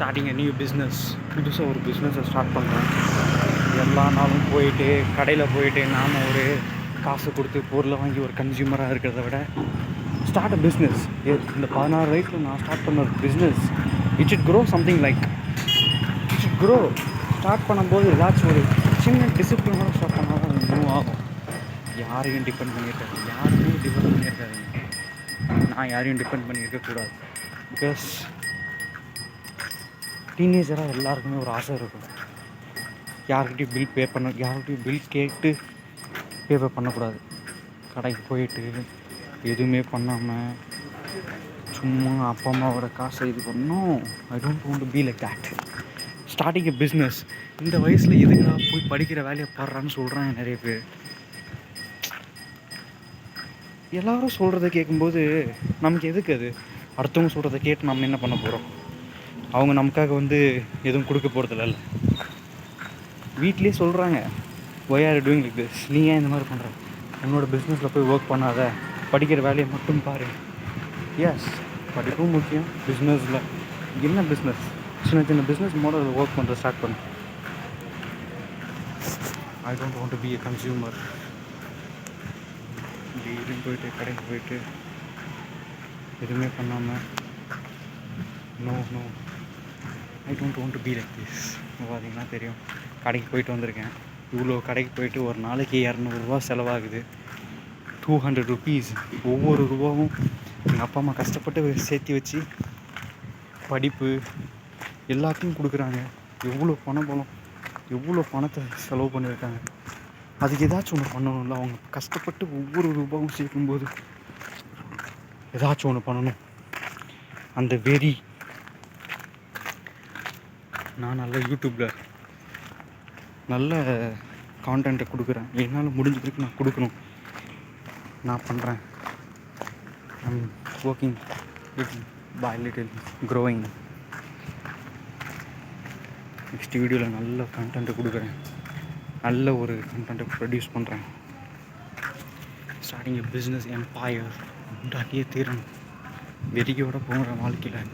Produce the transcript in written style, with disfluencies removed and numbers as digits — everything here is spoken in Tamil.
Starting a new business. புதுசாக ஒரு பிஸ்னஸை ஸ்டார்ட் பண்ணுறேன். எல்லா நாளும் போயிட்டு கடையில் போயிட்டு நாம் ஒரு காசு கொடுத்து பொருளை வாங்கி ஒரு கன்சியூமராக இருக்கிறத விட ஸ்டார்ட் அ பிஸ்னஸ். இந்த 16 வயசில் நான் ஸ்டார்ட் பண்ண ஒரு business, it should grow something like it should grow. Start பண்ணும்போது ஏதாச்சும் ஒரு சின்ன டிசிப்ளினோட ஸ்டார்ட் பண்ணால் தான் அது மூவ் ஆகும். யாரையும் டிபெண்ட் பண்ணியிருக்காது, யாரையும் டிபெண்ட் பண்ணியிருக்காது. நான் யாரையும் டிபெண்ட் பண்ணியிருக்கக்கூடாது. பிகாஸ் டீனேஜராக எல்லாருக்குமே ஒரு ஆசை இருக்கும். யார்கிட்டையும் பில் பே பண்ண, யார்கிட்டையும் பில் கேட்டு பே பண்ணக்கூடாது. கடைக்கு போயிட்டு எதுவுமே பண்ணாமல் சும்மா அப்பா அம்மாவோட காசை இது பண்ணணும். ஐ don't want to be like that. Starting a business. இந்த வயசில் எதுக்குடா போய் படிக்கிற வேலையை பாடுறான்னு சொல்கிறாங்க நிறைய பேர். எல்லோரும் சொல்கிறத கேட்கும்போது நமக்கு எதுக்கு அது? அடுத்தவங்க சொல்கிறத கேட்டு நம்ம என்ன பண்ண போகிறோம்? அவங்க நமக்காக எதுவும் கொடுக்க போகிறதில்ல. வீட்லேயே சொல்கிறாங்க, why are doing like this, நீ ஏன் இந்த மாதிரி பண்ணுற, உன்னோட பிஸ்னஸில் போய் ஒர்க் பண்ணாத, படிக்கிற வேலையை மட்டும் பாரு. எஸ், படிப்பும் முக்கியம். பிஸ்னஸில் என்ன பிஸ்னஸ், சின்ன சின்ன பிஸ்னஸ் மாடல் ஒர்க் பண்ணுற ஸ்டார்ட் பண்ணு. I don't want to be a consumer. டெய்லியும் போயிட்டு கடைக்கு போயிட்டு எதுவுமே பண்ணாமல் no I don't want to be like this. பார்த்தீங்கன்னா தெரியும், கடைக்கு போயிட்டு வந்திருக்கேன். இவ்வளோ கடைக்கு போயிட்டு ஒரு நாளைக்கு 200 செலவாகுது. 200 ருபீஸ். ஒவ்வொரு ரூபாவும் எங்கள் அப்பா அம்மா கஷ்டப்பட்டு சேர்த்து வச்சு படிப்பு எல்லாத்தையும் கொடுக்குறாங்க. எவ்வளோ எவ்வளோ பணத்தை செலவு பண்ணியிருக்காங்க. அதுக்கு ஏதாச்சும் ஒன்று பண்ணணும்ல. அவங்க கஷ்டப்பட்டு ஒவ்வொரு ரூபாவும் சேர்க்கும்போது ஏதாச்சும் ஒன்று பண்ணணும். அந்த வெறி. நான் நல்ல யூடியூப்பில் நல்ல கான்டென்ட்டை கொடுக்குறேன். என்னால் முடிஞ்ச வரைக்கும் நான் கொடுக்கணும். நான் பண்ணுறேன். I'm working little by little growing. Next வீடியோவில் நல்ல கண்டென்ட்டை கொடுக்குறேன். நல்ல ஒரு கண்டென்ட்டை ப்ரொடியூஸ் பண்ணுறேன். ஸ்டார்டிங் எ பிஸ்னஸ் எம்பயர் உண்டாக்கியே தீரணும். வெறியோடு போகிற வாழ்க்கையில்